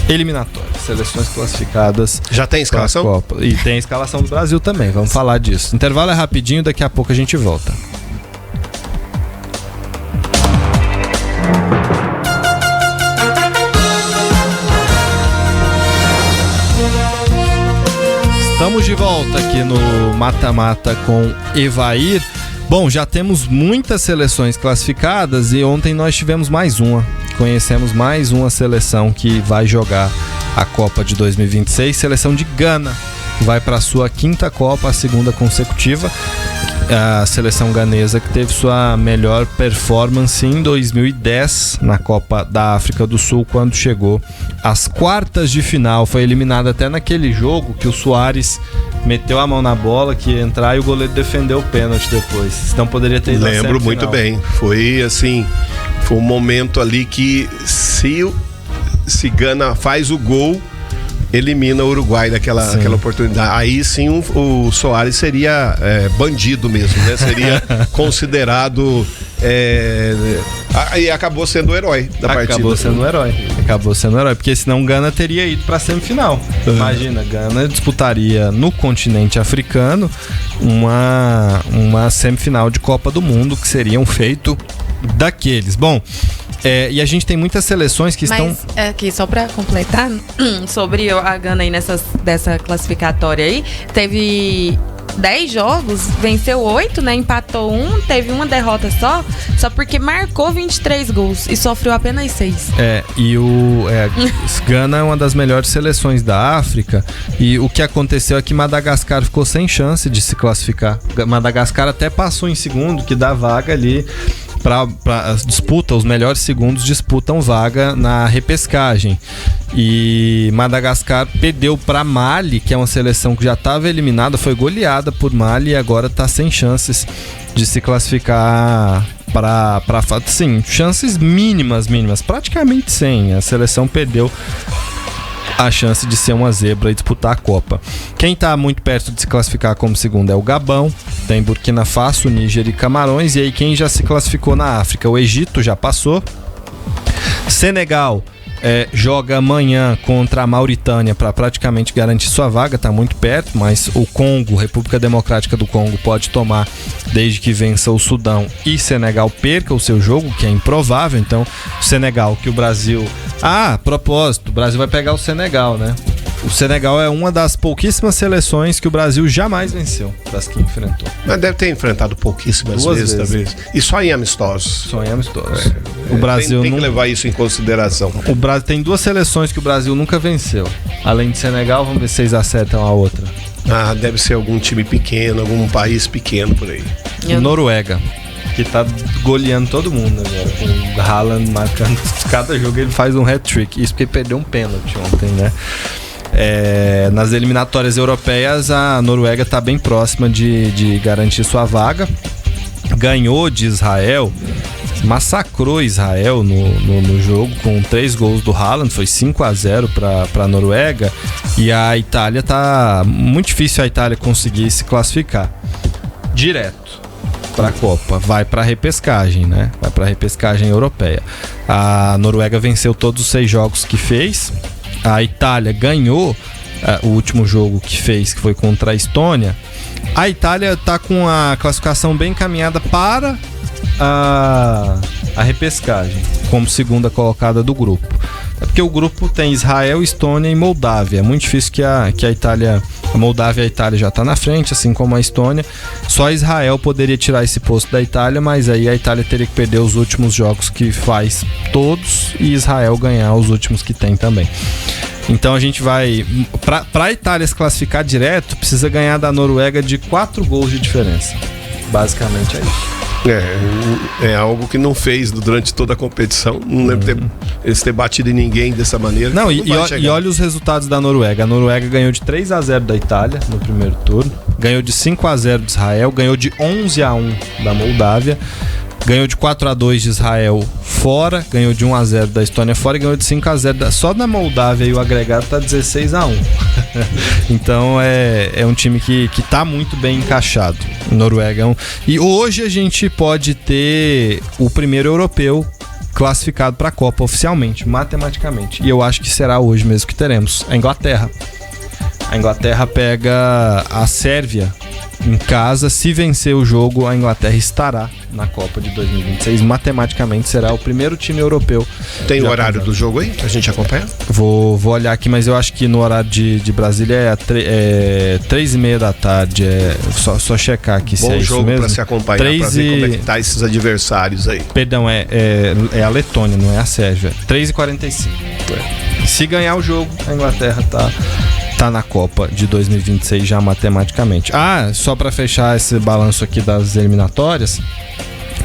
eliminatórias, seleções classificadas. Já tem escalação? Copa. E tem a escalação do Brasil também, vamos falar disso. Intervalo é rapidinho, daqui a pouco a gente volta. Estamos de volta aqui no Mata-Mata com Evair. Bom, já temos muitas seleções classificadas e ontem nós tivemos mais uma. Conhecemos mais uma seleção que vai jogar a Copa de 2026, seleção de Gana. Vai para a sua quinta Copa, a segunda consecutiva. A seleção ganesa que teve sua melhor performance em 2010 na Copa da África do Sul, quando chegou às quartas de final. Foi eliminada até naquele jogo que o Soares meteu a mão na bola, que ia entrar e o goleiro defendeu o pênalti depois. Então poderia ter ido à Lembro muito bem. Foi assim, foi um momento ali que se Gana faz o gol, elimina o Uruguai daquela oportunidade. Aí sim o Soares seria bandido mesmo, né? Seria considerado e acabou sendo o herói da partida. Acabou sendo o herói, porque senão Gana teria ido para a semifinal. Imagina, Gana disputaria no continente africano uma semifinal de Copa do Mundo, que seria um feito daqueles. Bom, e a gente tem muitas seleções que estão... Mas, aqui, só pra completar, sobre a Gana aí dessa classificatória aí, teve 10 jogos, venceu 8, né? Empatou 1, teve uma derrota só porque marcou 23 gols e sofreu apenas 6. Gana é uma das melhores seleções da África e o que aconteceu é que Madagascar ficou sem chance de se classificar. Madagascar até passou em segundo, que dá vaga ali para disputa, os melhores segundos disputam vaga na repescagem. E Madagascar perdeu para Mali, que é uma seleção que já estava eliminada, foi goleada por Mali e agora está sem chances de se classificar para sim, chances mínimas, praticamente sem. A seleção perdeu a chance de ser uma zebra e disputar a Copa. Quem está muito perto de se classificar como segundo é o Gabão, tem Burkina Faso, Níger e Camarões, e aí quem já se classificou na África? O Egito já passou, Senegal joga amanhã contra a Mauritânia para praticamente garantir sua vaga, está muito perto, mas o Congo, República Democrática do Congo, pode tomar desde que vença o Sudão e Senegal perca o seu jogo, que é improvável. Então, Senegal, que o Brasil... propósito, o Brasil vai pegar o Senegal, né? O Senegal é uma das pouquíssimas seleções que o Brasil jamais venceu, das que enfrentou. Mas deve ter enfrentado pouquíssimas vezes, talvez. E só em amistosos. O Brasil tem que levar isso em consideração. O Brasil tem duas seleções que o Brasil nunca venceu. Além de Senegal, vamos ver se vocês acertam a outra. Deve ser algum time pequeno, algum país pequeno por aí. Noruega, que tá goleando todo mundo agora, com o Haaland marcando cada jogo, ele faz um hat-trick. Isso porque ele perdeu um pênalti ontem, né? Nas eliminatórias europeias, a Noruega está bem próxima de garantir sua vaga. Ganhou de Israel massacrou Israel no jogo com 3 gols do Haaland, foi 5-0 para a Noruega, e a Itália tá muito difícil a Itália conseguir se classificar direto para a Copa, vai para a repescagem, né? Vai para a repescagem europeia. A Noruega venceu todos os 6 jogos que fez, a Itália ganhou o último jogo que fez, que foi contra a Estônia. A Itália tá com a classificação bem encaminhada para a repescagem, como segunda colocada do grupo. É porque o grupo tem Israel, Estônia e Moldávia. É muito difícil que a Itália, a Moldávia e a Itália já tá na frente, assim como a Estônia. Só Israel poderia tirar esse posto da Itália, mas aí a Itália teria que perder os últimos jogos que faz todos e Israel ganhar os últimos que tem também. Então a gente vai... Pra Itália se classificar direto, precisa ganhar da Noruega de 4 gols de diferença. Basicamente é isso. É algo que não fez durante toda a competição. Não lembro eles ter batido em ninguém dessa maneira. Não, e olha os resultados da Noruega. A Noruega ganhou de 3-0 da Itália no primeiro turno, ganhou de 5-0 de Israel, ganhou de 11-1 da Moldávia, ganhou de 4-2 de Israel fora, ganhou de 1-0 da Estônia fora e ganhou de 5-0 só da Moldávia, e o agregado tá 16-1. Então é um time que tá muito bem encaixado. Noruega E hoje a gente pode ter o primeiro europeu classificado para a Copa oficialmente, matematicamente. E eu acho que será hoje mesmo que teremos. A Inglaterra. A Inglaterra pega a Sérvia em casa. Se vencer o jogo, a Inglaterra estará na Copa de 2026. Matematicamente será o primeiro time europeu. Tem o horário do jogo aí? A gente acompanha? Vou olhar aqui, mas eu acho que no horário de Brasília é 3h30 da tarde. Só checar aqui se é isso mesmo. Bom jogo pra se acompanhar, pra ver como é que tá esses adversários aí. Perdão, é a Letônia, não é a Sérvia. 3h45. Se ganhar o jogo, a Inglaterra tá na Copa de 2026 já matematicamente. Só pra fechar esse balanço aqui das eliminatórias,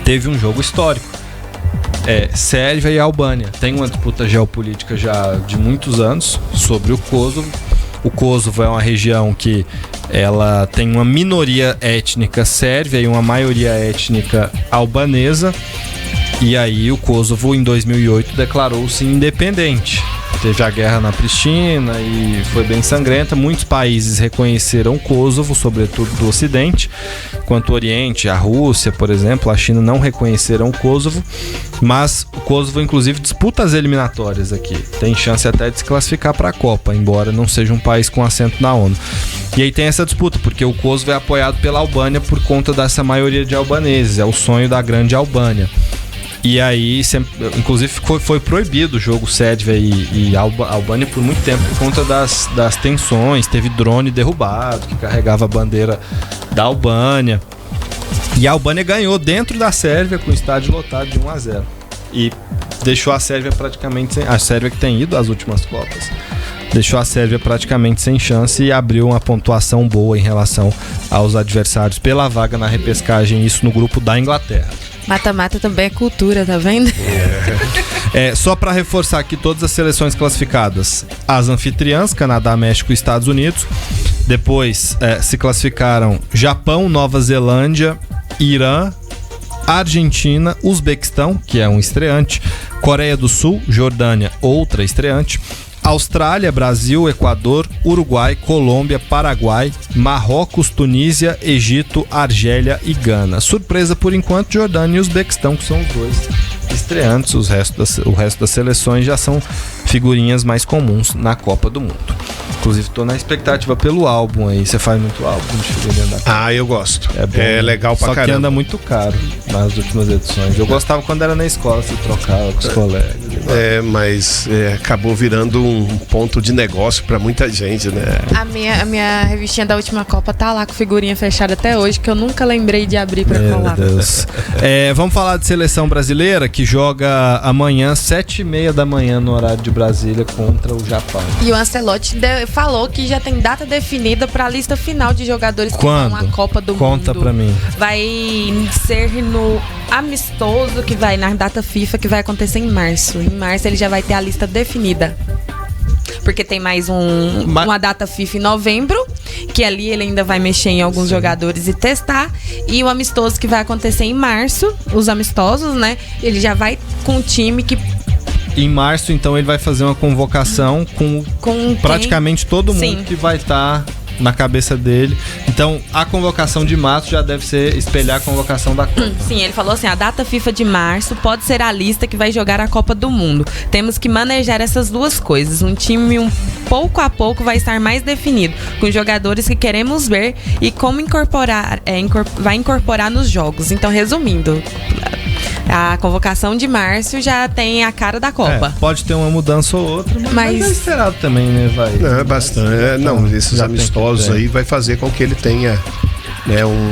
teve um jogo histórico. Sérvia e Albânia. Tem uma disputa geopolítica já de muitos anos sobre o Kosovo. O Kosovo é uma região que ela tem uma minoria étnica sérvia e uma maioria étnica albanesa. E aí o Kosovo em 2008 declarou-se independente. Teve a guerra na Pristina e foi bem sangrenta. Muitos países reconheceram o Kosovo, sobretudo do Ocidente, enquanto o Oriente, a Rússia, por exemplo, a China não reconheceram o Kosovo, mas o Kosovo inclusive disputa as eliminatórias aqui. Tem chance até de se classificar para a Copa, embora não seja um país com assento na ONU. E aí tem essa disputa, porque o Kosovo é apoiado pela Albânia por conta dessa maioria de albaneses, é o sonho da grande Albânia. E aí, inclusive, foi proibido o jogo Sérvia e Albânia por muito tempo por conta das tensões. Teve drone derrubado que carregava a bandeira da Albânia. E a Albânia ganhou dentro da Sérvia com o estádio lotado de 1-0. E deixou a Sérvia praticamente sem... A Sérvia que tem ido às últimas Copas. Deixou a Sérvia praticamente sem chance e abriu uma pontuação boa em relação aos adversários pela vaga na repescagem, isso no grupo da Inglaterra. Mata-mata também é cultura, tá vendo? Só para reforçar aqui todas as seleções classificadas. As anfitriãs, Canadá, México e Estados Unidos. Depois se classificaram Japão, Nova Zelândia, Irã, Argentina, Uzbequistão, que é um estreante, Coreia do Sul, Jordânia, outra estreante, Austrália, Brasil, Equador, Uruguai, Colômbia, Paraguai, Marrocos, Tunísia, Egito, Argélia e Gana. Surpresa por enquanto, Jordânia e Uzbequistão, que são os dois estreantes. O resto das seleções já são figurinhas mais comuns na Copa do Mundo. Inclusive, estou na expectativa pelo álbum aí. Você faz muito álbum de figurinha da Copa? Eu gosto. É bom, legal pra caramba. Só que anda muito caro nas últimas edições. Eu gostava quando era na escola, se trocava com os colegas. Mas acabou virando um ponto de negócio pra muita gente, né? A minha revistinha da última Copa tá lá com figurinha fechada até hoje, que eu nunca lembrei de abrir pra colar. Meu Deus. Vamos falar de seleção brasileira, que joga amanhã, 7h30 da manhã, no horário de Brasília, contra o Japão. E o Ancelotti falou que já tem data definida pra lista final de jogadores que vão à Copa do Mundo. Conta pra mim. Vai ser no amistoso, que vai na data FIFA, que vai acontecer em março. Em março ele já vai ter a lista definida. Porque tem mais uma data FIFA em novembro que ali ele ainda vai mexer em alguns jogadores e testar. E o amistoso que vai acontecer em março, os amistosos, né? Ele já vai com um time que... Em março, então, ele vai fazer uma convocação com praticamente todo mundo. Sim. Que vai estar na cabeça dele. Então, a convocação de março já deve ser espelhar a convocação da Copa. Sim, ele falou assim, a data FIFA de março pode ser a lista que vai jogar a Copa do Mundo. Temos que manejar essas duas coisas. Um time, pouco a pouco, vai estar mais definido, com jogadores que queremos ver e como vai incorporar nos jogos. Então, resumindo... A convocação de março já tem a cara da Copa. Pode ter uma mudança ou outra, mas é esperado também, né? Não, é bastante. Esses amistosos aí vai fazer com que ele tenha, né, um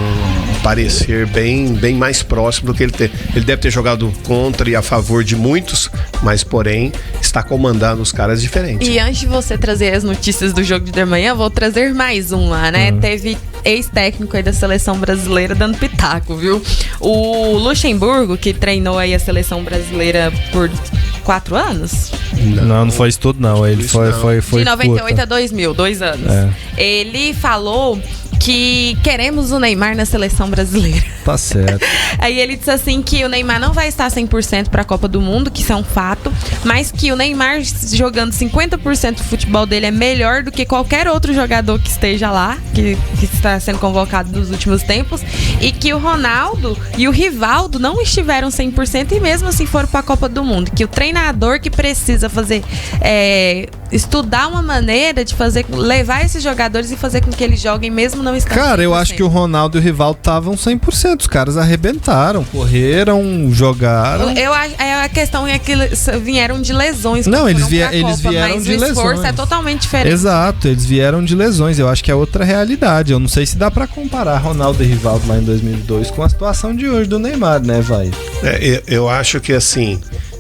parecer bem mais próximo do que ele tem. Ele deve ter jogado contra e a favor de muitos, mas porém está comandando os caras diferentes. E antes de você trazer as notícias do jogo de amanhã, vou trazer mais uma, né? Teve ex-técnico aí da seleção brasileira dando pitaco, viu? O Luxemburgo, que treinou aí a seleção brasileira por 4 anos? Não foi isso tudo, não. Ele foi de 98 curta. a 2000, 2 anos. Ele falou que queremos o Neymar na seleção brasileira. Tá certo. Aí ele disse assim que o Neymar não vai estar 100% para a Copa do Mundo, que isso é um fato, mas que o Neymar jogando 50% do futebol dele é melhor do que qualquer outro jogador que esteja lá, que está sendo convocado nos últimos tempos, e que o Ronaldo e o Rivaldo não estiveram 100% e mesmo assim foram para a Copa do Mundo, que o treinador que precisa fazer estudar uma maneira de levar esses jogadores e fazer com que eles joguem mesmo não estando 100%. Cara, eu acho que o Ronaldo e o Rivaldo estavam 100%. Os caras arrebentaram, correram, jogaram. A questão é que vieram de lesões. Não, eles vieram mas de lesões. O esforço é totalmente diferente. Exato, eles vieram de lesões. Eu acho que é outra realidade. Eu não sei se dá pra comparar Ronaldo e Rivaldo lá em 2002 com a situação de hoje do Neymar, né, vai? Eu acho que, assim,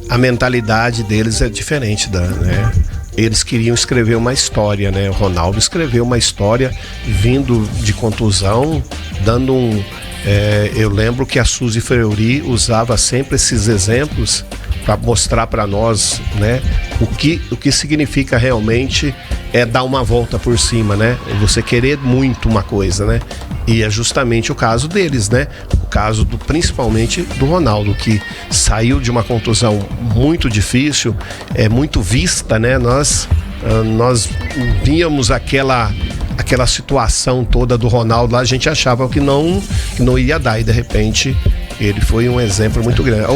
a mentalidade deles é diferente né? Eles queriam escrever uma história, né? O Ronaldo escreveu uma história vindo de contusão, dando eu lembro que a Suzy Fleury usava sempre esses exemplos para mostrar para nós, né, o que significa realmente dar uma volta por cima, né? Você querer muito uma coisa, né? E é justamente o caso deles, né? O caso principalmente do Ronaldo, que saiu de uma contusão muito difícil, muito vista, né? Nós víamos aquela situação toda do Ronaldo lá, a gente achava que não ia dar, e de repente ele foi um exemplo muito grande.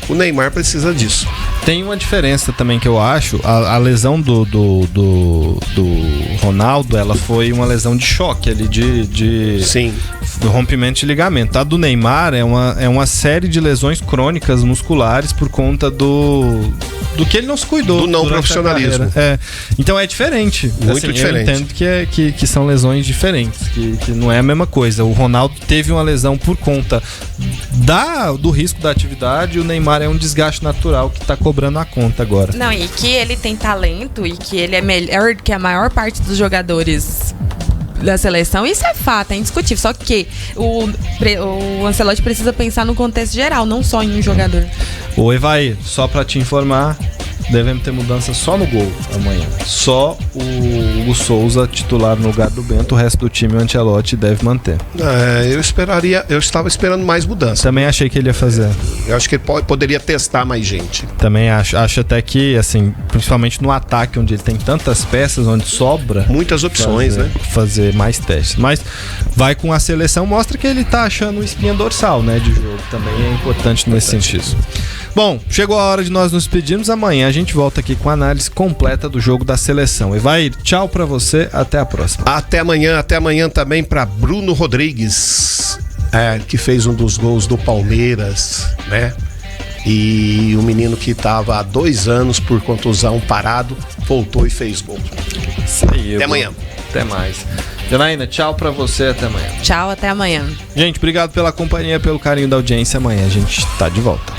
O Neymar precisa disso. Tem uma diferença também que eu acho, a lesão do Ronaldo, ela foi uma lesão de choque ali, Sim. do rompimento de ligamento. A do Neymar é uma série de lesões crônicas musculares por conta do que ele não se cuidou. Do não profissionalismo. Então é diferente. Muito diferente. Eu entendo que são lesões diferentes, que não é a mesma coisa. O Ronaldo teve uma lesão por conta do risco da atividade, e o Neymar é um desgaste natural que tá cobrando a conta agora. Não, e que ele tem talento e que ele é melhor que a maior parte dos jogadores da seleção, isso é fato, é indiscutível. Só que o Ancelotti precisa pensar no contexto geral, não só em um jogador. Ô Evaí, só pra te informar, devemos ter mudança só no gol amanhã. Só o Hugo Souza titular no lugar do Bento, o resto do time o Ancelotti deve manter. Eu estava esperando mais mudança. Também achei que ele ia fazer. Eu acho que ele poderia testar mais gente. Também acho até que, assim, principalmente no ataque, onde ele tem tantas peças, onde sobra muitas opções, né? Fazer mais testes. Mas vai com a seleção, mostra que ele tá achando o espinha dorsal, né, de jogo. Também é importante nesse sentido. Bom, chegou a hora de nós nos despedirmos. Amanhã a gente volta aqui com a análise completa do jogo da seleção. Evair, tchau pra você, até a próxima. Até amanhã também pra Bruno Rodrigues, que fez um dos gols do Palmeiras, né? E o menino que estava há 2 anos por contusão parado, voltou e fez gol. Isso aí, até amanhã. Até mais. Janaína, tchau pra você, até amanhã. Tchau, até amanhã. Gente, obrigado pela companhia, pelo carinho da audiência. Amanhã a gente tá de volta.